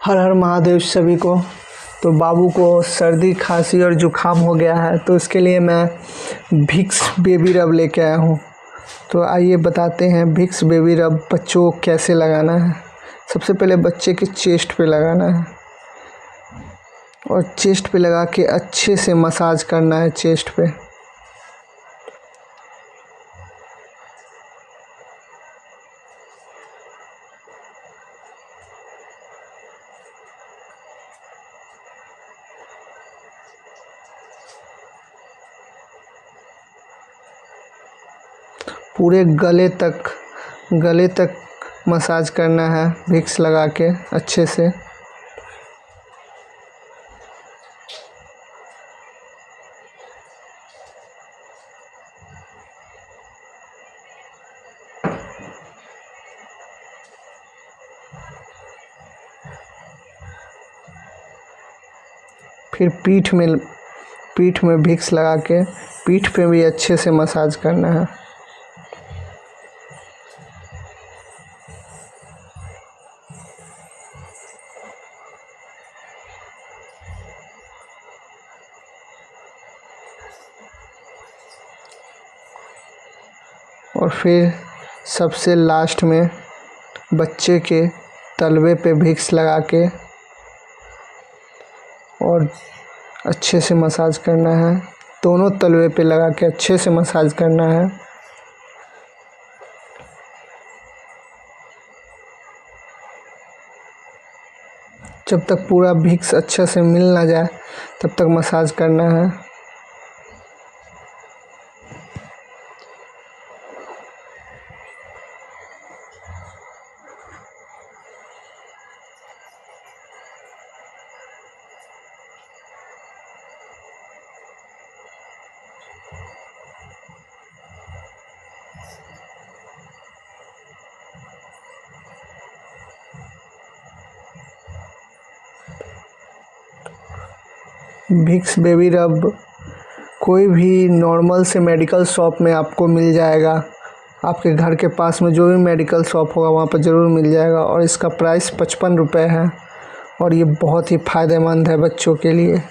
हर हर महादेव सभी को। तो बाबू को सर्दी खांसी और जुखाम हो गया है, तो इसके लिए मैं विक्स बेबी रब लेके आया हूँ। तो आइए बताते हैं विक्स बेबी रब बच्चों को कैसे लगाना है। सबसे पहले बच्चे के चेस्ट पे लगाना है और चेस्ट पे लगा के अच्छे से मसाज करना है चेस्ट पे। पूरे गले तक मसाज करना है विक्स लगा के अच्छे से। फिर पीठ में विक्स लगा के पीठ पे भी अच्छे से मसाज करना है। और फिर सबसे लास्ट में बच्चे के तलवे पे विक्स लगा के और अच्छे से मसाज करना है। दोनों तलवे पे लगा के अच्छे से मसाज करना है। जब तक पूरा विक्स अच्छे से मिल ना जाए तब तक मसाज करना है। विक्स बेबी रब कोई भी नॉर्मल से मेडिकल शॉप में आपको मिल जाएगा। आपके घर के पास में जो भी मेडिकल शॉप होगा वहाँ पर ज़रूर मिल जाएगा। और इसका प्राइस 55 रुपये है और ये बहुत ही फ़ायदेमंद है बच्चों के लिए।